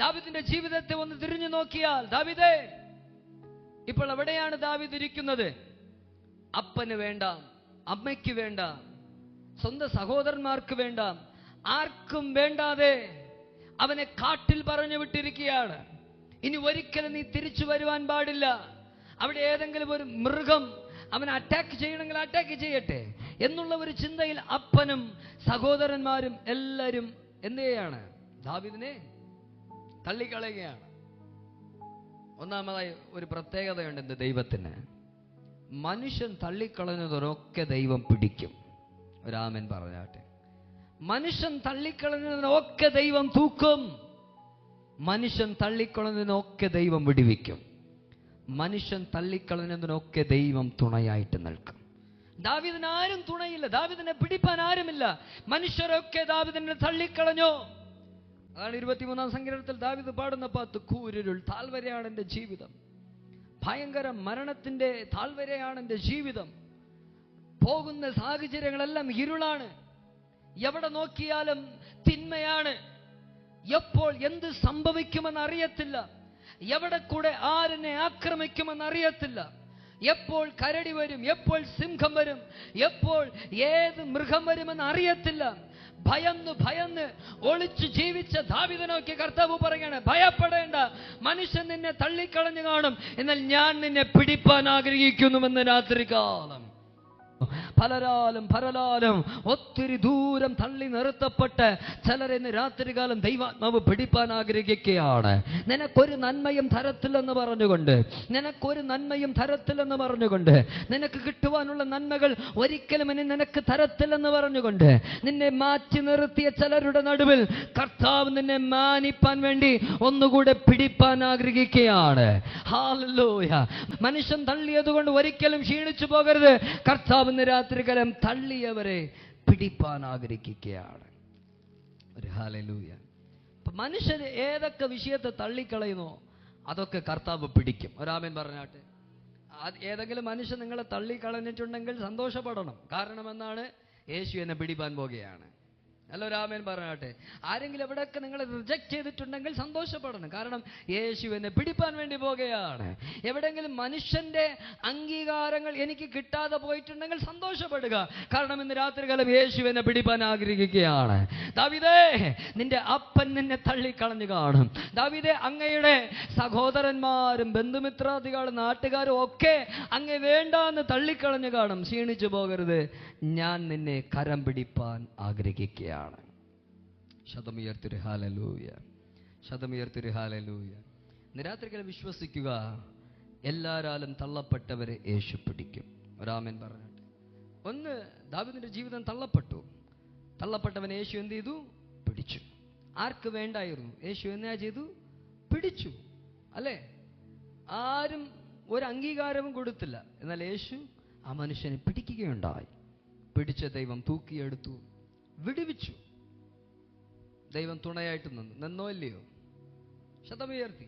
ദാവീദിന്റെ ജീവിതത്തെ ഒന്ന് തിരിഞ്ഞു നോക്കിയാൽ, ദാവീദേ, ഇപ്പോൾ എവിടെയാണ് ദാവീദ് ഇരിക്കുന്നത്? അപ്പന് വേണ്ട, അമ്മയ്ക്ക് വേണ്ട, സ്വന്തം സഹോദരന്മാർക്ക് വേണ്ട, ആർക്കും വേണ്ടാതെ അവനെ കാട്ടിൽ പറഞ്ഞു വിട്ടിരിക്കുകയാണ്. ഇനി ഒരിക്കലും നീ തിരിച്ചു വരുവാൻ പാടില്ല. അവിടെ ഏതെങ്കിലും ഒരു മൃഗം അവനെ അറ്റാക്ക് ചെയ്യണമെങ്കിൽ അറ്റാക്ക് ചെയ്യട്ടെ എന്നുള്ള ഒരു ചിന്തയിൽ അപ്പനും സഹോദരന്മാരും എല്ലാവരും എന്ത് ചെയ്യാണ്? ദാവീദിനെ തള്ളിക്കളയുകയാണ്. ഒന്നാമതായി ഒരു പ്രത്യേകതയുണ്ട് എൻ്റെ ദൈവത്തിന്. മനുഷ്യൻ തള്ളിക്കളഞ്ഞതൊക്കെ ദൈവം പിടിക്കും. ഒരാമൻ പറഞ്ഞാട്ടെ. മനുഷ്യൻ തള്ളിക്കളഞ്ഞതിനൊക്കെ ദൈവം തൂക്കും. മനുഷ്യൻ തള്ളിക്കളഞ്ഞതിനൊക്കെ ദൈവം വിടുവിക്കും. മനുഷ്യൻ തള്ളിക്കളഞ്ഞതിനൊക്കെ ദൈവം തുണയായിട്ട് നിൽക്കും. ദാവീദിന് ആരും തുണയില്ല, ദാവീദിനെ പിടിപ്പാൻ ആരുമില്ല. മനുഷ്യരൊക്കെ ദാവീദിനെ തള്ളിക്കളഞ്ഞു. അതാണ് 23-ാം സങ്കീർത്തനത്തിൽ ദാവീദ് പാടുന്ന പാട്ട്, കൂരിരുൾ താഴ്വരയാണ് എൻ്റെ ജീവിതം, ഭയങ്കര മരണത്തിന്റെ താഴ്വരയാണ് എൻ്റെ ജീവിതം. പോകുന്ന സാഹചര്യങ്ങളെല്ലാം ഇരുളാണ്, എവിടെ നോക്കിയാലും തിന്മയാണ്, എപ്പോൾ എന്ത് സംഭവിക്കുമെന്ന് അറിയത്തില്ല, എവിടെ കൂടെ ആരെന്നെ ആക്രമിക്കുമെന്ന് അറിയത്തില്ല, എപ്പോൾ കരടി വരും, എപ്പോൾ സിംഹം വരും, എപ്പോൾ ഏത് മൃഗം വരുമെന്ന് അറിയത്തില്ല. ഭയന്ന് ഭയന്ന് ഒളിച്ചു ജീവിച്ച ദാവീദിനൊക്കെ കർത്താവ് പറയാണ്, ഭയപ്പെടേണ്ട, മനുഷ്യൻ നിന്നെ തള്ളിക്കളഞ്ഞു കാണും, എന്നാൽ ഞാൻ നിന്നെ പിടിപ്പാൻ ആഗ്രഹിക്കുന്നുവെന്ന് രാത്രികാലം. പലരാലും ഒത്തിരി ദൂരം തള്ളി നിർത്തപ്പെട്ട് ചിലരെ ഇന്ന് രാത്രികാലം ദൈവാത്മാവ് പിടിപ്പാൻ ആഗ്രഹിക്കുകയാണ്. നിനക്കൊരു നന്മയും തരത്തില്ലെന്ന് പറഞ്ഞുകൊണ്ട്, നിനക്കൊരു നന്മയും തരത്തില്ലെന്ന് പറഞ്ഞുകൊണ്ട്, നിനക്ക് കിട്ടുവാനുള്ള നന്മകൾ ഒരിക്കലും ഇനി നിനക്ക് തരത്തില്ലെന്ന് പറഞ്ഞുകൊണ്ട് നിന്നെ മാറ്റി നിർത്തിയ ചിലരുടെ നടുവിൽ കർത്താവ് നിന്നെ മാനിപ്പാൻ വേണ്ടി ഒന്നുകൂടെ പിടിപ്പാൻ ആഗ്രഹിക്കുകയാണ്. ഹല്ലേലൂയ. മനുഷ്യൻ തള്ളിയത് കൊണ്ട് ഒരിക്കലും ക്ഷീണിച്ചു പോകരുത്. കർത്താവ് രാത്രികാലം തള്ളിയവരെ പിടിപ്പാൻ ആഗ്രഹിക്കുകയാണ്. ഒരു ഹല്ലേലൂയ. മനുഷ്യർ ഏതൊക്കെ വിഷയത്തെ തള്ളിക്കളയുന്നോ അതൊക്കെ കർത്താവ് പിടിക്കും. ഒരാമേൻ പറഞ്ഞാട്ടെ. ഏതെങ്കിലും മനുഷ്യൻ നിങ്ങളെ തള്ളിക്കളഞ്ഞിട്ടുണ്ടെങ്കിൽ സന്തോഷപ്പെടണം. കാരണം എന്നാണ്? യേശു എന്നെ പിടിപ്പാൻ പോകുകയാണ്. അല്ല, ഒരാമേൻ പറഞ്ഞാട്ടെ. ആരെങ്കിലും എവിടെയൊക്കെ നിങ്ങളെ റിജക്ട് ചെയ്തിട്ടുണ്ടെങ്കിൽ സന്തോഷപ്പെടണം. കാരണം യേശു എന്നെ പിടിപ്പാൻ വേണ്ടി പോകുകയാണ്. എവിടെയെങ്കിലും മനുഷ്യന്റെ അംഗീകാരങ്ങൾ എനിക്ക് കിട്ടാതെ പോയിട്ടുണ്ടെങ്കിൽ സന്തോഷപ്പെടുക. കാരണം ഇന്ന് രാത്രികാലം യേശു എന്നെ പിടിപ്പാൻ ആഗ്രഹിക്കുകയാണ്. ദാവീദേ, നിന്റെ അപ്പൻ നിന്നെ തള്ളിക്കളഞ്ഞു കാണും. ദാവീദേ, അങ്ങയുടെ സഹോദരന്മാരും ബന്ധുമിത്രാദികളും നാട്ടുകാരും ഒക്കെ അങ്ങേ വേണ്ടാന്ന് തള്ളിക്കളഞ്ഞു കാണും. ക്ഷീണിച്ചു പോകരുത്, ഞാൻ നിന്നെ കരം പിടിപ്പാൻ ആഗ്രഹിക്കുകയാണ്. ശതമുയർത്തിരു ഹല്ലേലൂയ, ശതമുയർത്തിരു ഹല്ലേലൂയ. നിരാത്രികൾ വിശ്വസിക്കുക, എല്ലാരാലും തള്ളപ്പെട്ടവരെ യേശു പിടിക്കും. ഒരാമൻ പറഞ്ഞിട്ട്. ഒന്ന്, ദാവീദിന്റെ ജീവിതം തള്ളപ്പെട്ടവൻ യേശു എന്ത് ചെയ്തു? പിടിച്ചു. ആർക്ക് വേണ്ടായിരുന്നു? യേശു എന്നാ ചെയ്തു? പിടിച്ചു. അല്ലേ? ആരും ഒരു അംഗീകാരവും കൊടുത്തില്ല. എന്നാൽ യേശു ആ മനുഷ്യനെ പിടിക്കുകയുണ്ടായി. പിടിച്ച ദൈവം തൂക്കിയെടുത്തു, വിടുവിച്ചു. ദൈവം തുണയായിട്ട് നിന്നോ ഇല്ലയോ? ശതമുയർത്തി.